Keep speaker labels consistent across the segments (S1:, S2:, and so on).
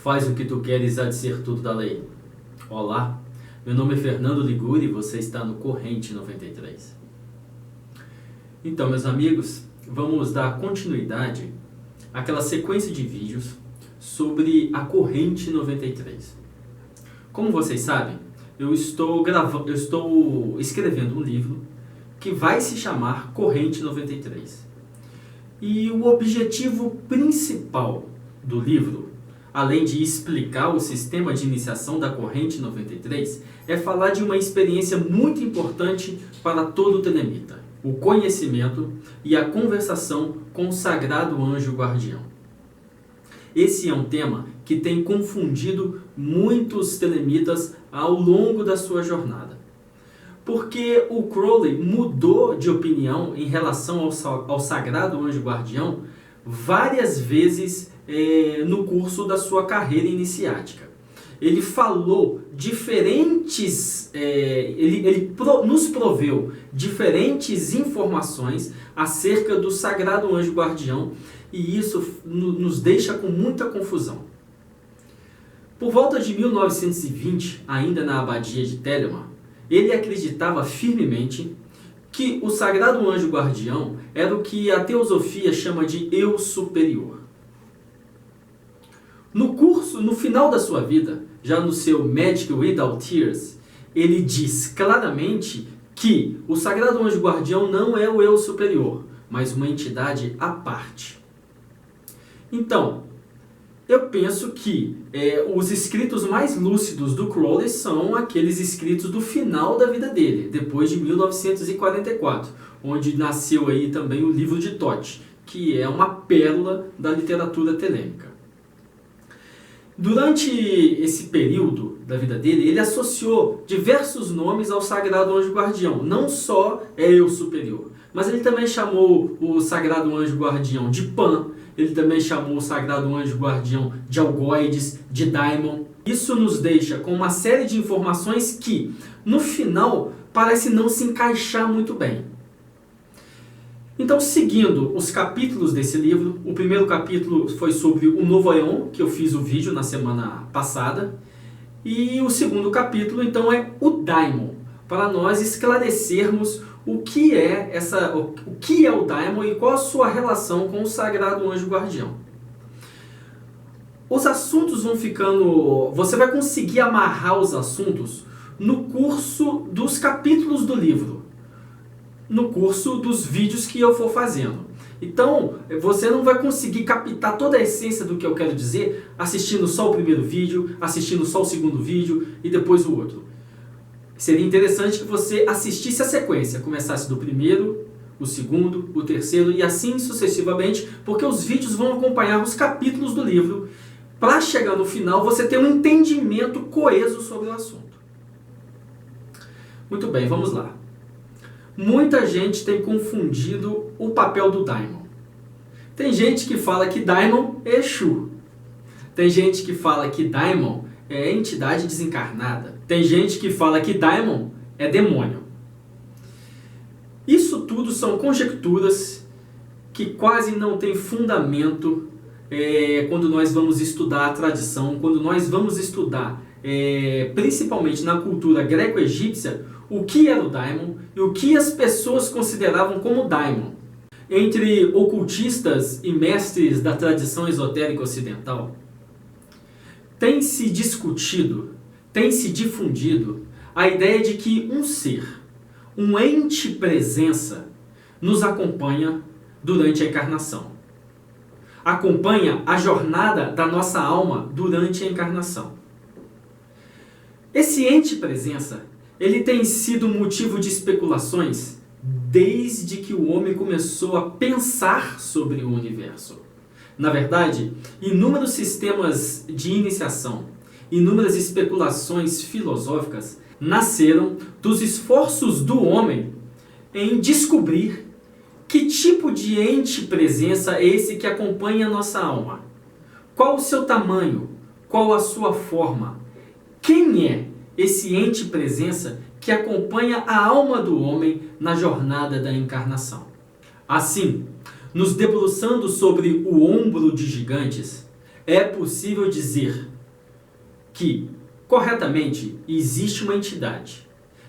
S1: Faz o que tu queres, há de ser tudo da lei. Olá, meu nome é Fernando Liguri e você está no Corrente 93. Então, meus amigos, vamos dar continuidade àquela sequência de vídeos sobre a Corrente 93. Como vocês sabem, eu estou escrevendo um livro que vai se chamar Corrente 93. E o objetivo principal do livro, além de explicar o sistema de iniciação da Corrente 93, é falar de uma experiência muito importante para todo telemita: o conhecimento e a conversação com o Sagrado Anjo Guardião. Esse é um tema que tem confundido muitos telemitas ao longo da sua jornada. Porque o Crowley mudou de opinião em relação ao Sagrado Anjo Guardião várias vezes no curso da sua carreira iniciática. Ele falou diferentes, nos proveu diferentes informações acerca do Sagrado Anjo Guardião, e isso nos deixa com muita confusão. Por volta de 1920, ainda na abadia de Telemann, ele acreditava firmemente que o Sagrado Anjo Guardião era o que a teosofia chama de eu superior. No final da sua vida, já no seu Magic Without Tears, ele diz claramente que o Sagrado Anjo Guardião não é o eu superior, mas uma entidade à parte. Então, eu penso que os escritos mais lúcidos do Crowley são aqueles escritos do final da vida dele, depois de 1944, onde nasceu aí também o livro de Thoth, que é uma pérola da literatura telêmica. Durante esse período da vida dele, ele associou diversos nomes ao Sagrado Anjo Guardião. Não só eu superior, mas ele também chamou o Sagrado Anjo Guardião de Pan, ele também chamou o Sagrado Anjo Guardião de Algoides, de Daimon. Isso nos deixa com uma série de informações que, no final, parece não se encaixar muito bem. Então, seguindo os capítulos desse livro, o primeiro capítulo foi sobre o Novo Aeon, que eu fiz o vídeo na semana passada, e o segundo capítulo, então, é o Daimon, para nós esclarecermos o que é o Daimon e qual a sua relação com o Sagrado Anjo Guardião. Os assuntos vão ficando... Você vai conseguir amarrar os assuntos no curso dos capítulos do livro, no curso dos vídeos que eu for fazendo. Então, você não vai conseguir captar toda a essência do que eu quero dizer assistindo só o primeiro vídeo, assistindo só o segundo vídeo e depois o outro. Seria interessante que você assistisse a sequência, começasse do primeiro, o segundo, o terceiro e assim sucessivamente, porque os vídeos vão acompanhar os capítulos do livro, para chegar no final você ter um entendimento coeso sobre o assunto. Muito bem, vamos lá. Muita gente tem confundido o papel do Daimon. Tem gente que fala que Daimon é Exu. Tem gente que fala que Daimon é entidade desencarnada. Tem gente que fala que Daimon é demônio. Isso tudo são conjecturas que quase não têm fundamento quando nós vamos estudar a tradição, quando nós vamos estudar, principalmente na cultura greco-egípcia, o que era o Daimon e o que as pessoas consideravam como Daimon. Entre ocultistas e mestres da tradição esotérica ocidental, tem se discutido, tem se difundido a ideia de que um ser, um ente presença, nos acompanha durante a encarnação. Acompanha a jornada da nossa alma durante a encarnação. Esse ente presença, ele tem sido motivo de especulações desde que o homem começou a pensar sobre o universo. Na verdade, inúmeros sistemas de iniciação, inúmeras especulações filosóficas nasceram dos esforços do homem em descobrir que tipo de ente presença é esse que acompanha a nossa alma. Qual o seu tamanho? Qual a sua forma? Quem é esse ente presença que acompanha a alma do homem na jornada da encarnação? Assim, nos debruçando sobre o ombro de gigantes, é possível dizer que, corretamente, existe uma entidade,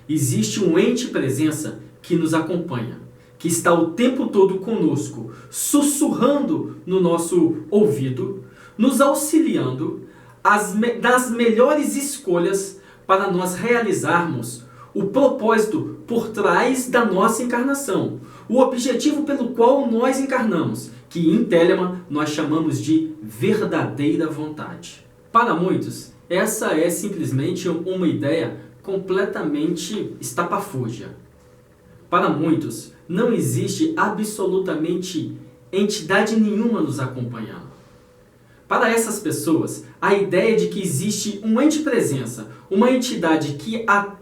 S1: existe um ente presença que nos acompanha, que está o tempo todo conosco, sussurrando no nosso ouvido, nos auxiliando das melhores escolhas para nós realizarmos o propósito por trás da nossa encarnação, o objetivo pelo qual nós encarnamos, que em Telemann nós chamamos de verdadeira vontade. Para muitos, essa é simplesmente uma ideia completamente estapafúrdia. Para muitos, não existe absolutamente entidade nenhuma nos acompanhando. Para essas pessoas, a ideia de que existe um ente presença, uma entidade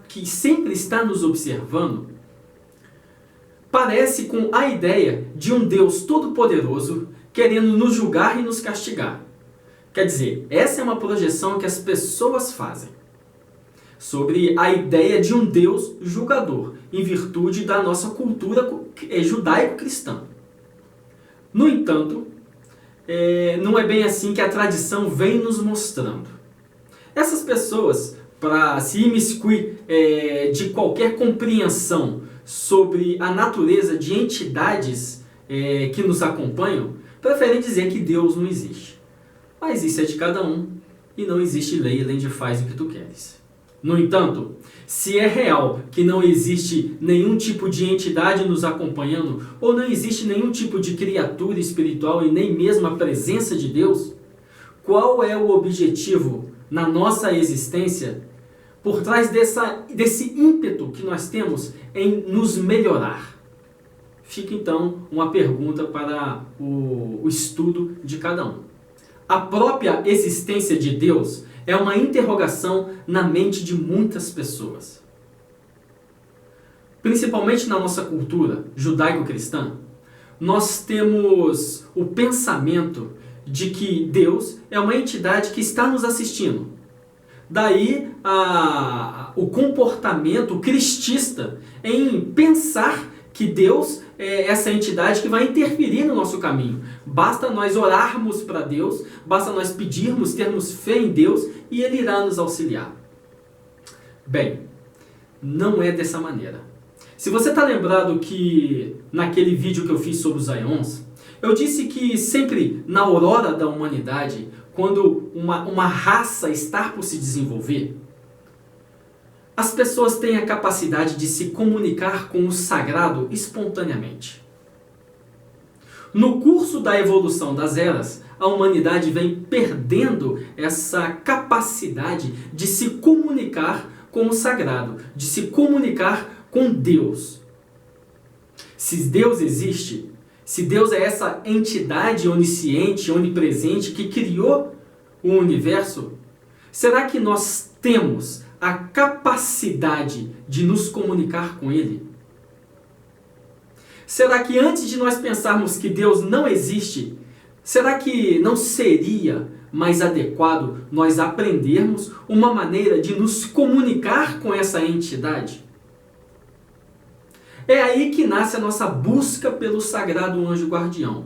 S1: que sempre está nos observando, parece com a ideia de um Deus todo-poderoso querendo nos julgar e nos castigar. Quer dizer, essa é uma projeção que as pessoas fazem sobre a ideia de um Deus julgador, em virtude da nossa cultura judaico-cristã. No entanto, não é bem assim que a tradição vem nos mostrando. Essas pessoas, para se imiscuir de qualquer compreensão sobre a natureza de entidades que nos acompanham, preferem dizer que Deus não existe. Mas isso é de cada um, e não existe lei além de faz o que tu queres. No entanto, se é real que não existe nenhum tipo de entidade nos acompanhando, ou não existe nenhum tipo de criatura espiritual e nem mesmo a presença de Deus, qual é o objetivo na nossa existência por trás desse ímpeto que nós temos em nos melhorar? Fica então uma pergunta para o estudo de cada um. A própria existência de Deus é uma interrogação na mente de muitas pessoas. Principalmente na nossa cultura judaico-cristã, nós temos o pensamento de que Deus é uma entidade que está nos assistindo. Daí o comportamento cristista em pensar que Deus é essa entidade que vai interferir no nosso caminho. Basta nós orarmos para Deus, basta nós pedirmos, termos fé em Deus e Ele irá nos auxiliar. Bem, não é dessa maneira. Se você está lembrado que naquele vídeo que eu fiz sobre os Aeons, eu disse que sempre na aurora da humanidade, quando uma raça está por se desenvolver, as pessoas têm a capacidade de se comunicar com o sagrado espontaneamente. No curso da evolução das eras, a humanidade vem perdendo essa capacidade de se comunicar com o sagrado, de se comunicar com Deus. Se Deus existe, se Deus é essa entidade onisciente, onipresente que criou o universo, será que nós temos a capacidade de nos comunicar com Ele? Será que antes de nós pensarmos que Deus não existe, será que não seria mais adequado nós aprendermos uma maneira de nos comunicar com essa entidade? É aí que nasce a nossa busca pelo sagrado anjo guardião.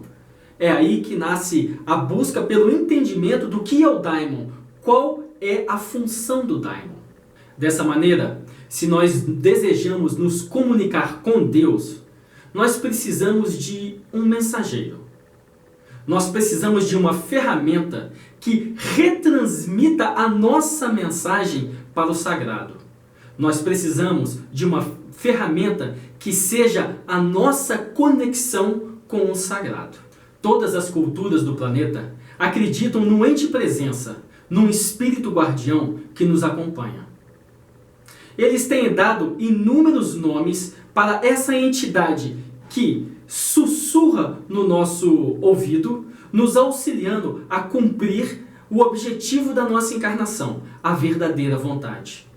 S1: É aí que nasce a busca pelo entendimento do que é o Daimon, qual é a função do Daimon. Dessa maneira, se nós desejamos nos comunicar com Deus, nós precisamos de um mensageiro. Nós precisamos de uma ferramenta que retransmita a nossa mensagem para o sagrado. Nós precisamos de uma ferramenta que seja a nossa conexão com o sagrado. Todas as culturas do planeta acreditam no ente presença, num espírito guardião que nos acompanha. Eles têm dado inúmeros nomes para essa entidade que sussurra no nosso ouvido, nos auxiliando a cumprir o objetivo da nossa encarnação, a verdadeira vontade.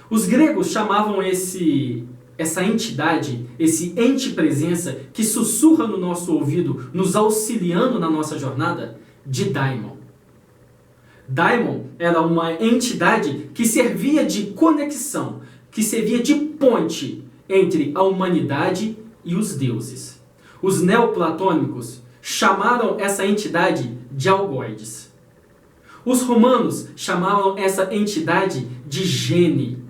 S1: Os gregos chamavam essa entidade, esse ente presença que sussurra no nosso ouvido, nos auxiliando na nossa jornada, de Daimon. Daimon era uma entidade que servia de conexão, que servia de ponte entre a humanidade e os deuses. Os neoplatônicos chamaram essa entidade de algoides. Os romanos chamavam essa entidade de gene.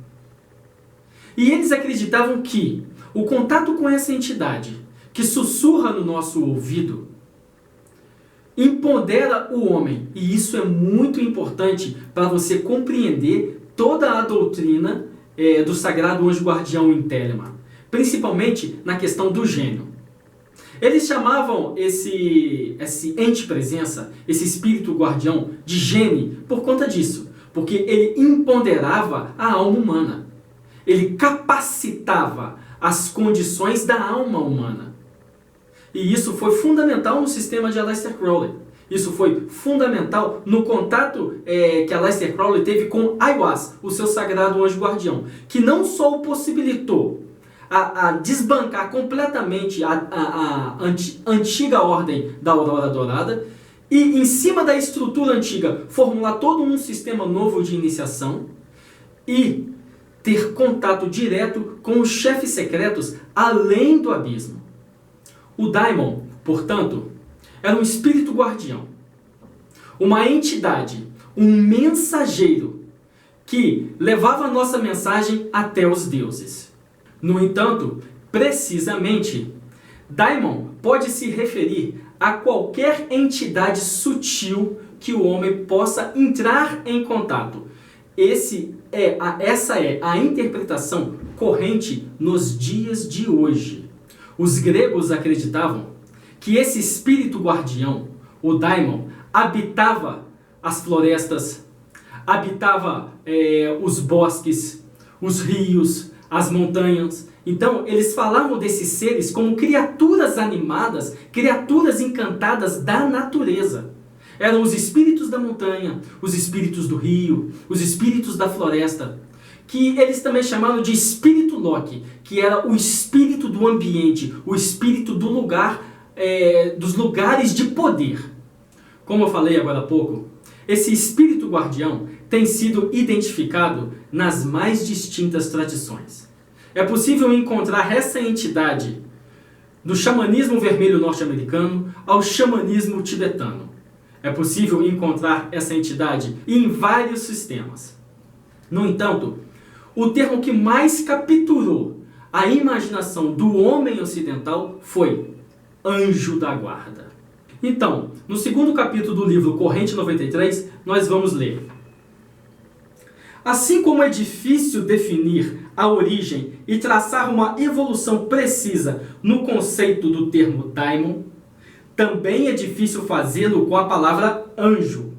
S1: E eles acreditavam que o contato com essa entidade, que sussurra no nosso ouvido, empodera o homem. E isso é muito importante para você compreender toda a doutrina do sagrado anjo guardião em Telemann, principalmente na questão do gênio. Eles chamavam esse ente presença, esse espírito guardião, de gene por conta disso, porque ele empoderava a alma humana. Ele capacitava as condições da alma humana. E isso foi fundamental no sistema de Aleister Crowley. Isso foi fundamental no contato que Aleister Crowley teve com Aiwass, o seu sagrado anjo guardião, que não só o possibilitou a desbancar completamente a antiga ordem da Aurora Dourada e, em cima da estrutura antiga, formular todo um sistema novo de iniciação e ter contato direto com os chefes secretos além do abismo. O Daimon, portanto, era um espírito guardião, uma entidade, um mensageiro que levava a nossa mensagem até os deuses. No entanto, precisamente, Daimon pode se referir a qualquer entidade sutil que o homem possa entrar em contato. Essa é a interpretação corrente nos dias de hoje. Os gregos acreditavam que esse espírito guardião, o Daimon, habitava as florestas, habitava os bosques, os rios, as montanhas. Então, eles falavam desses seres como criaturas animadas, criaturas encantadas da natureza. Eram os espíritos da montanha, os espíritos do rio, os espíritos da floresta, que eles também chamavam de espírito Loki, que era o espírito do ambiente, o espírito do lugar, dos lugares de poder. Como eu falei agora há pouco, esse espírito guardião tem sido identificado nas mais distintas tradições. É possível encontrar essa entidade do xamanismo vermelho norte-americano ao xamanismo tibetano. É possível encontrar essa entidade em vários sistemas. No entanto, o termo que mais capturou a imaginação do homem ocidental foi anjo da guarda. Então, no segundo capítulo do livro Corrente 93, nós vamos ler: assim como é difícil definir a origem e traçar uma evolução precisa no conceito do termo daimon, também é difícil fazê-lo com a palavra anjo.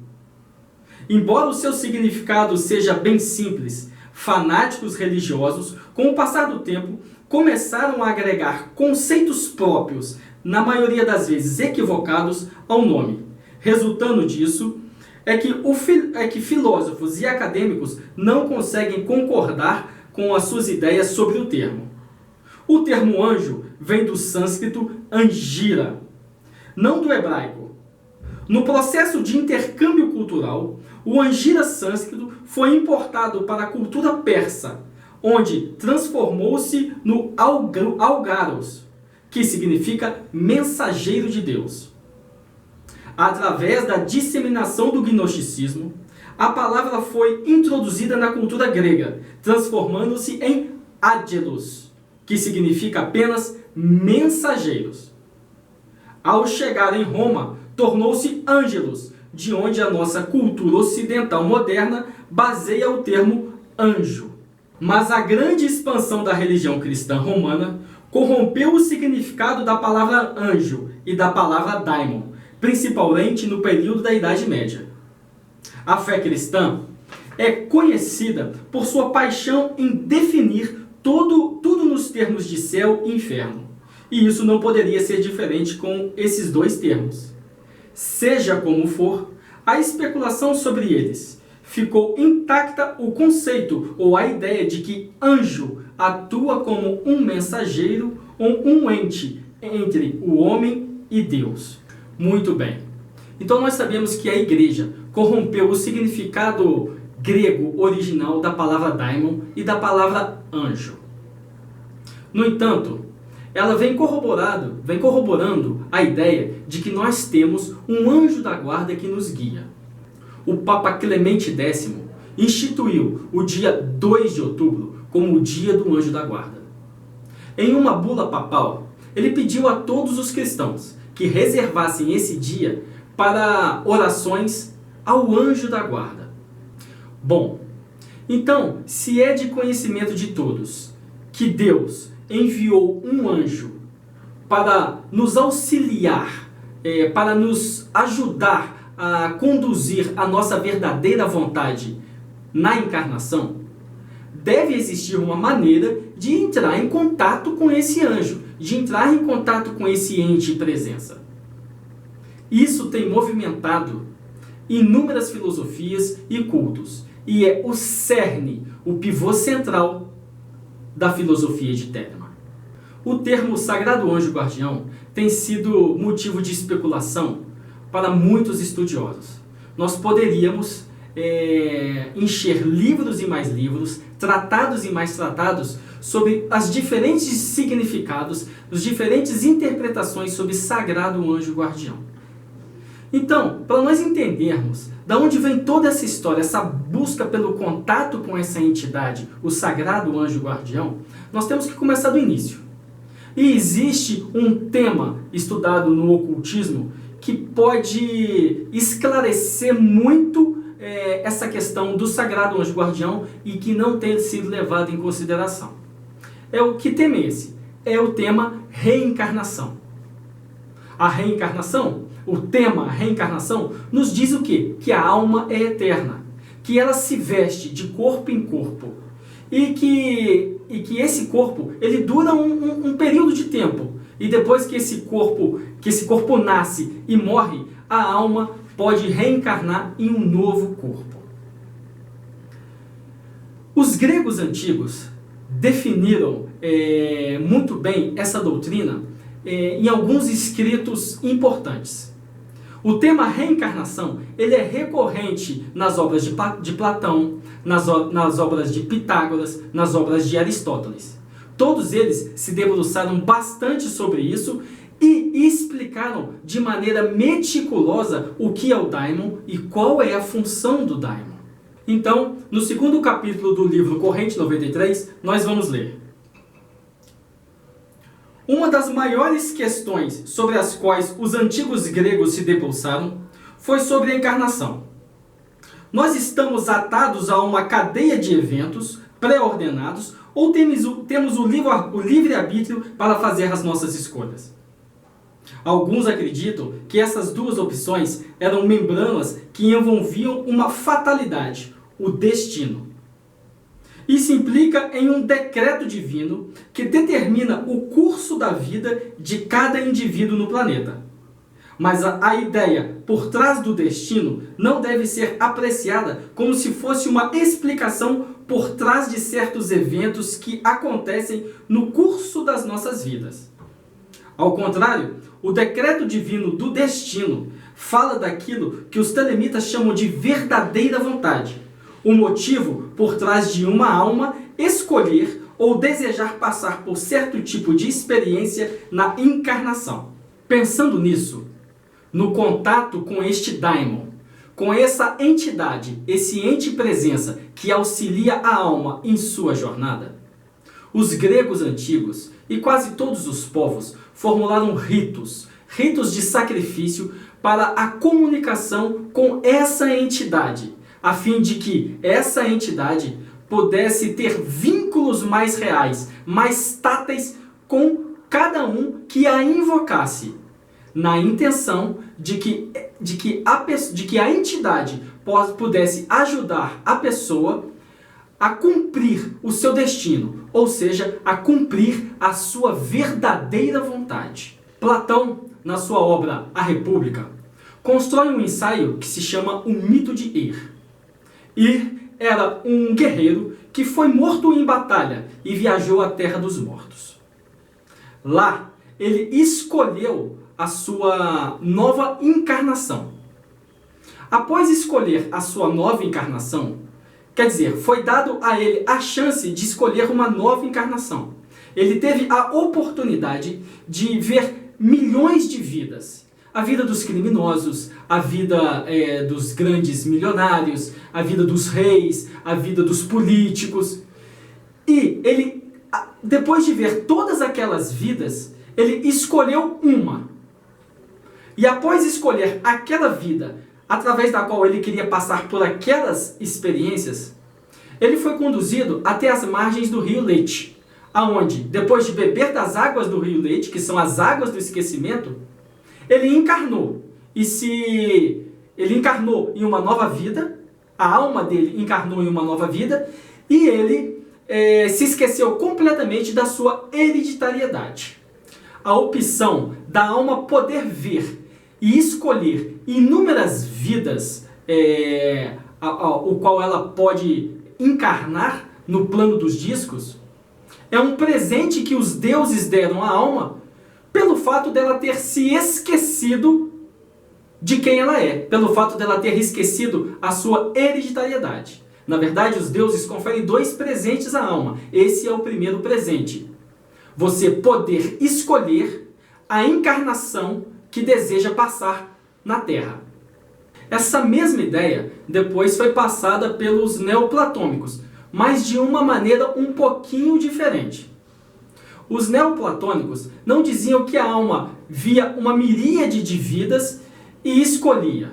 S1: Embora o seu significado seja bem simples, fanáticos religiosos, com o passar do tempo, começaram a agregar conceitos próprios, na maioria das vezes equivocados, ao nome. Resultando disso, é que filósofos e acadêmicos não conseguem concordar com as suas ideias sobre o termo. O termo anjo vem do sânscrito angira, não do hebraico. No processo de intercâmbio cultural, o angira sânscrito foi importado para a cultura persa, onde transformou-se no algaros, que significa mensageiro de Deus. Através da disseminação do gnosticismo, a palavra foi introduzida na cultura grega, transformando-se em angelos, que significa apenas mensageiros. Ao chegar em Roma, tornou-se angelos, de onde a nossa cultura ocidental moderna baseia o termo anjo. Mas a grande expansão da religião cristã romana corrompeu o significado da palavra anjo e da palavra daimon, principalmente no período da Idade Média. A fé cristã é conhecida por sua paixão em definir tudo nos termos de céu e inferno. E isso não poderia ser diferente com esses dois termos. Seja como for, a especulação sobre eles ficou intacta o conceito ou a ideia de que anjo atua como um mensageiro ou um ente entre o homem e Deus. Muito bem. Então nós sabemos que a igreja corrompeu o significado grego original da palavra daimon e da palavra anjo. No entanto, ela vem corroborando a ideia de que nós temos um anjo da guarda que nos guia. o Papa Clemente X instituiu o dia 2 de outubro como o Dia do Anjo da Guarda. Em uma bula papal, ele pediu a todos os cristãos que reservassem esse dia para orações ao Anjo da Guarda. Bom, então, se é de conhecimento de todos que Deus enviou um anjo para nos auxiliar, para nos ajudar a conduzir a nossa verdadeira vontade na encarnação, deve existir uma maneira de entrar em contato com esse anjo, de entrar em contato com esse ente presença. Isso tem movimentado inúmeras filosofias e cultos, e é o cerne, o pivô central da filosofia de Telemann. O termo Sagrado Anjo Guardião tem sido motivo de especulação para muitos estudiosos. Nós poderíamos encher livros e mais livros, tratados e mais tratados sobre os diferentes significados, as diferentes interpretações sobre Sagrado Anjo Guardião. Então, para nós entendermos de onde vem toda essa história, essa busca pelo contato com essa entidade, o Sagrado Anjo Guardião, nós temos que começar do início. E existe um tema estudado no ocultismo que pode esclarecer muito essa questão do Sagrado Anjo Guardião e que não tem sido levado em consideração. Que tema é esse? É o tema reencarnação. A reencarnação, o tema reencarnação, nos diz o quê? Que a alma é eterna, que ela se veste de corpo em corpo e que esse corpo ele dura um período de tempo, e depois que esse corpo nasce e morre, a alma pode reencarnar em um novo corpo. Os gregos antigos definiram muito bem essa doutrina em alguns escritos importantes. O tema reencarnação ele é recorrente nas obras de Platão, nas obras de Pitágoras, nas obras de Aristóteles. Todos eles se debruçaram bastante sobre isso e explicaram de maneira meticulosa o que é o daimon e qual é a função do daimon. Então, no segundo capítulo do livro Corrente 93, nós vamos ler: uma das maiores questões sobre as quais os antigos gregos se debruçaram foi sobre a encarnação. Nós estamos atados a uma cadeia de eventos pré-ordenados ou temos o livre-arbítrio para fazer as nossas escolhas? Alguns acreditam que essas duas opções eram membranas que envolviam uma fatalidade, o destino. Isso implica em um decreto divino que determina o curso da vida de cada indivíduo no planeta. Mas a ideia por trás do destino não deve ser apreciada como se fosse uma explicação por trás de certos eventos que acontecem no curso das nossas vidas. Ao contrário, o decreto divino do destino fala daquilo que os telemitas chamam de verdadeira vontade, o motivo por trás de uma alma escolher ou desejar passar por certo tipo de experiência na encarnação. Pensando nisso, no contato com este daimon, com essa entidade, esse ente presença que auxilia a alma em sua jornada, os gregos antigos e quase todos os povos formularam ritos de sacrifício para a comunicação com essa entidade, a fim de que essa entidade pudesse ter vínculos mais reais, mais táteis com cada um que a invocasse, na intenção de que a entidade pudesse ajudar a pessoa a cumprir o seu destino, ou seja, a cumprir a sua verdadeira vontade. Platão, na sua obra A República, constrói um ensaio que se chama O Mito de Ir. Ir era um guerreiro que foi morto em batalha e viajou à Terra dos Mortos. Lá, ele escolheu a sua nova encarnação. Após escolher a sua nova encarnação, quer dizer, foi dado a ele a chance de escolher uma nova encarnação. Ele teve a oportunidade de ver milhões de vidas, A vida dos criminosos, a vida dos grandes milionários, a vida dos reis, a vida dos políticos. E ele, depois de ver todas aquelas vidas, ele escolheu uma. E após escolher aquela vida, através da qual ele queria passar por aquelas experiências, ele foi conduzido até as margens do rio Leite, aonde, depois de beber das águas do rio Leite, que são as águas do esquecimento, ele encarnou. Ele encarnou em uma nova vida, a alma dele encarnou em uma nova vida, e ele se esqueceu completamente da sua hereditariedade. A opção da alma poder ver e escolher inúmeras vidas, o qual ela pode encarnar no plano dos discos, é um presente que os deuses deram à alma pelo fato dela ter se esquecido de quem ela é, pelo fato dela ter esquecido a sua hereditariedade. Na verdade, os deuses conferem 2 presentes à alma. Esse é o primeiro presente. Você poder escolher a encarnação que deseja passar na Terra. Essa mesma ideia depois foi passada pelos neoplatônicos, mas de uma maneira um pouquinho diferente. Os neoplatônicos não diziam que a alma via uma miríade de vidas e escolhia.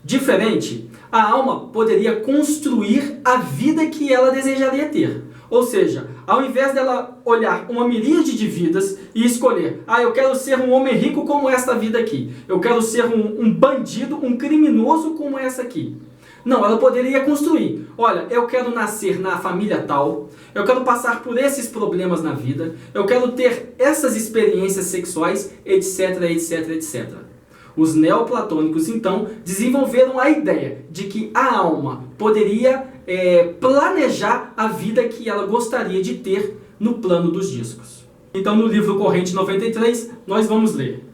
S1: Diferente, a alma poderia construir a vida que ela desejaria ter. Ou seja, ao invés dela olhar uma miríade de vidas e escolher, eu quero ser um homem rico como esta vida aqui, eu quero ser um bandido, um criminoso como essa aqui. Não, ela poderia construir. Olha, eu quero nascer na família tal, eu quero passar por esses problemas na vida, eu quero ter essas experiências sexuais, etc, etc, etc. Os neoplatônicos, então, desenvolveram a ideia de que a alma poderia planejar a vida que ela gostaria de ter no plano dos discos. Então, no livro Corrente 93, nós vamos ler.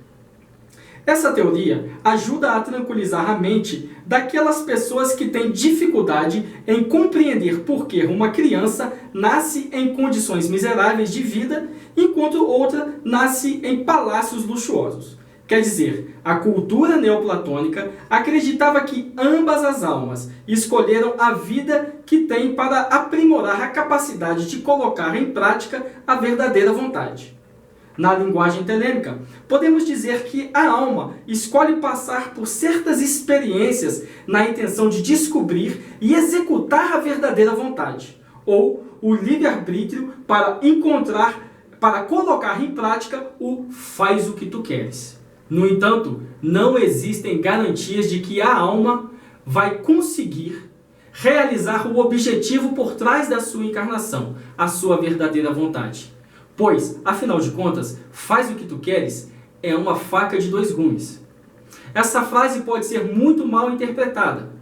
S1: Essa teoria ajuda a tranquilizar a mente daquelas pessoas que têm dificuldade em compreender por que uma criança nasce em condições miseráveis de vida, enquanto outra nasce em palácios luxuosos. Quer dizer, a cultura neoplatônica acreditava que ambas as almas escolheram a vida que têm para aprimorar a capacidade de colocar em prática a verdadeira vontade. Na linguagem telêmica, podemos dizer que a alma escolhe passar por certas experiências na intenção de descobrir e executar a verdadeira vontade, ou o livre-arbítrio para colocar em prática o faz o que tu queres. No entanto, não existem garantias de que a alma vai conseguir realizar o objetivo por trás da sua encarnação, a sua verdadeira vontade. Pois, afinal de contas, faz o que tu queres é uma faca de 2 gumes. Essa frase pode ser muito mal interpretada,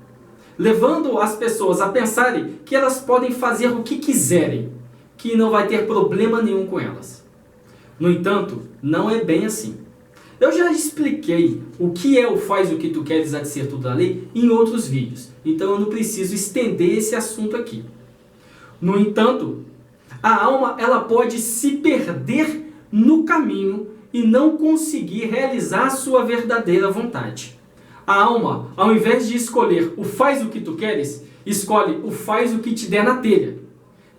S1: levando as pessoas a pensarem que elas podem fazer o que quiserem, que não vai ter problema nenhum com elas. No entanto, não é bem assim. Eu já expliquei o que é o faz o que tu queres a ser tudo da lei em outros vídeos, então eu não preciso estender esse assunto aqui. No entanto, a alma ela pode se perder no caminho e não conseguir realizar a sua verdadeira vontade. A alma, ao invés de escolher o faz o que tu queres, escolhe o faz o que te der na telha.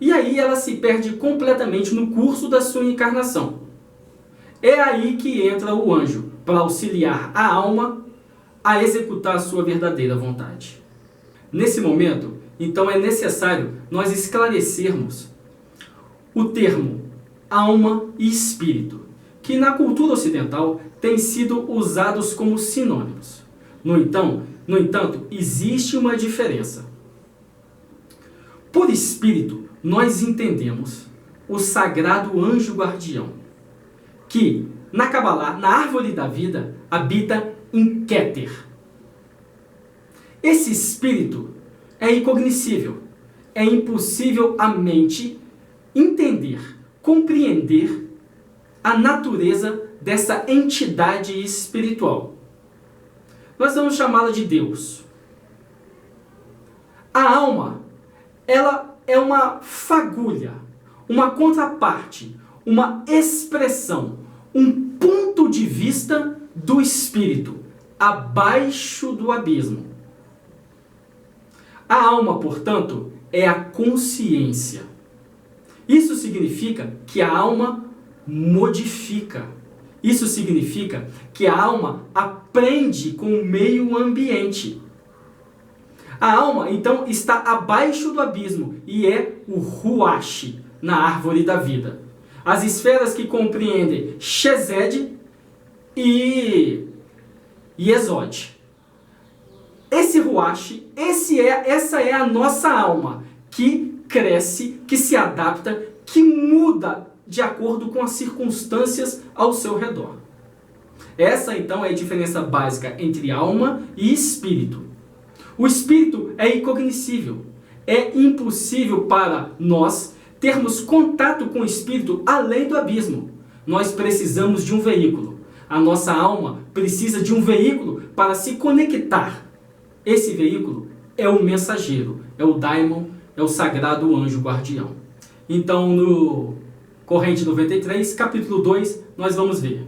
S1: E aí ela se perde completamente no curso da sua encarnação. É aí que entra o anjo, para auxiliar a alma a executar a sua verdadeira vontade. Nesse momento, então é necessário nós esclarecermos o termo alma e espírito, que na cultura ocidental têm sido usados como sinônimos. No entanto, existe uma diferença. Por espírito, nós entendemos o sagrado anjo guardião, que, na Kabbalah, na árvore da vida, habita em Keter. Esse espírito é incognoscível, é impossível à mente entender, compreender a natureza dessa entidade espiritual. Nós vamos chamá-la de Deus. A alma, ela é uma fagulha, uma contraparte, uma expressão, um ponto de vista do espírito, abaixo do abismo. A alma, portanto, é a consciência. Isso significa que a alma modifica. Isso significa que a alma aprende com o meio ambiente. A alma, então, está abaixo do abismo e é o Ruach na árvore da vida. As esferas que compreendem Chesed e Yesod. Esse Ruach, essa é a nossa alma, que cresce, que se adapta, que muda de acordo com as circunstâncias ao seu redor. Essa, então, é a diferença básica entre alma e espírito. O espírito é incognoscível. É impossível para nós termos contato com o espírito além do abismo. Nós precisamos de um veículo. A nossa alma precisa de um veículo para se conectar. Esse veículo é o mensageiro, é o daimon, é o sagrado anjo guardião. Então, no Corrente 93, capítulo 2, nós vamos ver.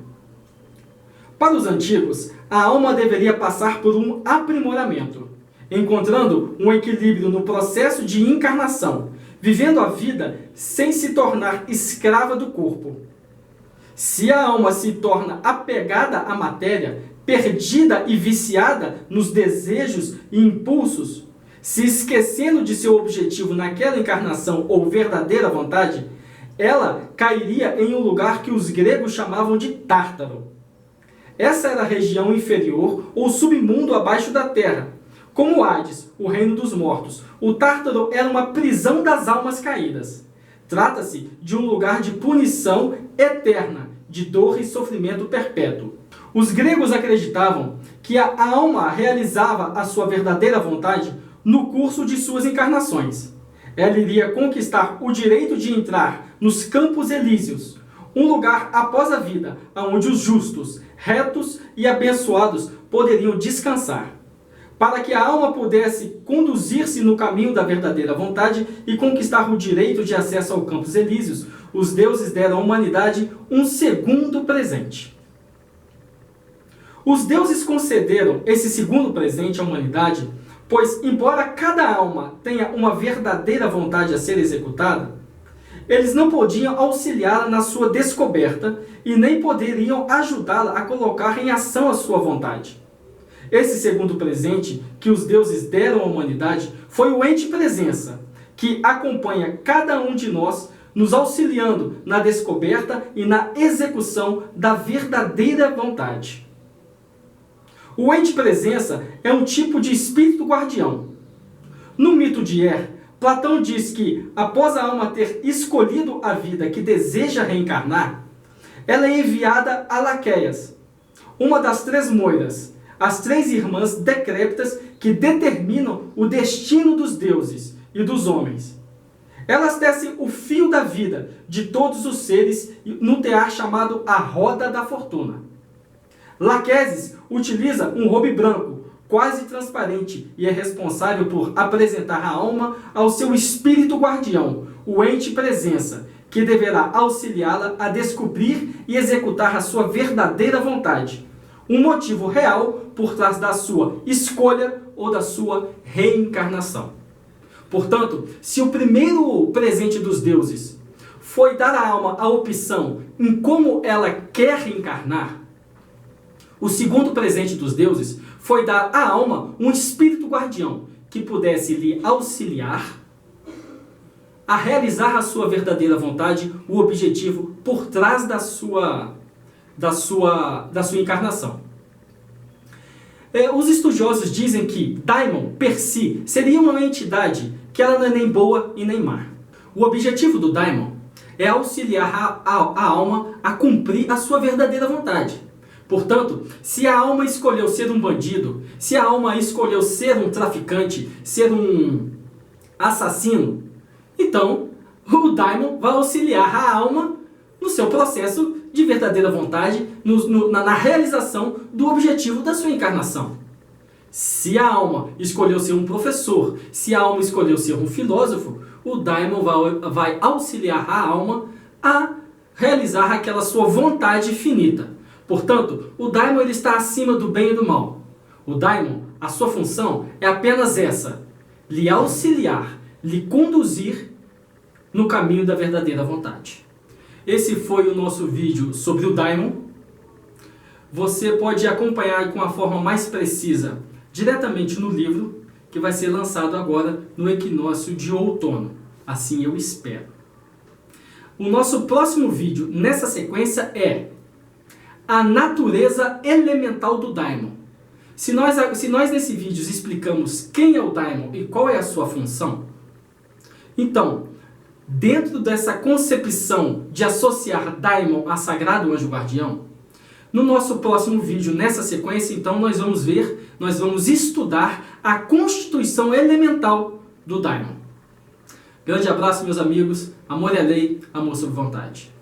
S1: Para os antigos, a alma deveria passar por um aprimoramento, encontrando um equilíbrio no processo de encarnação, vivendo a vida sem se tornar escrava do corpo. Se a alma se torna apegada à matéria, perdida e viciada nos desejos e impulsos, se esquecendo de seu objetivo naquela encarnação ou verdadeira vontade, ela cairia em um lugar que os gregos chamavam de Tártaro. Essa era a região inferior ou submundo abaixo da terra. Como Hades, o reino dos mortos, o Tártaro era uma prisão das almas caídas. Trata-se de um lugar de punição eterna, de dor e sofrimento perpétuo. Os gregos acreditavam que a alma realizava a sua verdadeira vontade no curso de suas encarnações. Ela iria conquistar o direito de entrar nos campos elíseos, um lugar após a vida, onde os justos, retos e abençoados poderiam descansar. Para que a alma pudesse conduzir-se no caminho da verdadeira vontade e conquistar o direito de acesso aos campos elíseos, os deuses deram à humanidade um segundo presente. Os deuses concederam esse segundo presente à humanidade, pois, embora cada alma tenha uma verdadeira vontade a ser executada, eles não podiam auxiliá-la na sua descoberta e nem poderiam ajudá-la a colocar em ação a sua vontade. Esse segundo presente que os deuses deram à humanidade foi o ente presença, que acompanha cada um de nós, nos auxiliando na descoberta e na execução da verdadeira vontade. O ente presença é um tipo de espírito guardião. No mito de Er, Platão diz que, após a alma ter escolhido a vida que deseja reencarnar, ela é enviada a Laqueias, uma das três moiras, as três irmãs decrépitas que determinam o destino dos deuses e dos homens. Elas tecem o fio da vida de todos os seres no tear chamado a Roda da Fortuna. Laquesis utiliza um robe branco, quase transparente, e é responsável por apresentar a alma ao seu espírito guardião, o ente presença, que deverá auxiliá-la a descobrir e executar a sua verdadeira vontade, um motivo real por trás da sua escolha ou da sua reencarnação. Portanto, se o primeiro presente dos deuses foi dar à alma a opção em como ela quer reencarnar, o segundo presente dos deuses foi dar à alma um espírito guardião que pudesse lhe auxiliar a realizar a sua verdadeira vontade, o objetivo por trás da sua encarnação. Os estudiosos dizem que Daimon, per si, seria uma entidade que ela não é nem boa e nem má. O objetivo do Daimon é auxiliar a alma a cumprir a sua verdadeira vontade. Portanto, se a alma escolheu ser um bandido, se a alma escolheu ser um traficante, ser um assassino, então o Daimon vai auxiliar a alma no seu processo de verdadeira vontade, na realização do objetivo da sua encarnação. Se a alma escolheu ser um professor, se a alma escolheu ser um filósofo, o Daimon vai auxiliar a alma a realizar aquela sua vontade finita. Portanto, o Daimon ele está acima do bem e do mal. O Daimon, a sua função é apenas essa: lhe auxiliar, lhe conduzir no caminho da verdadeira vontade. Esse foi o nosso vídeo sobre o Daimon. Você pode acompanhar com a forma mais precisa diretamente no livro, que vai ser lançado agora no equinócio de outono. Assim eu espero. O nosso próximo vídeo nessa sequência é a natureza elemental do Daimon. Se nós nesse vídeo explicamos quem é o Daimon e qual é a sua função, então, dentro dessa concepção de associar Daimon a Sagrado Anjo Guardião, no nosso próximo vídeo, nessa sequência, então, nós vamos estudar a constituição elemental do Daimon. Grande abraço, meus amigos. Amor é lei, amor sob vontade.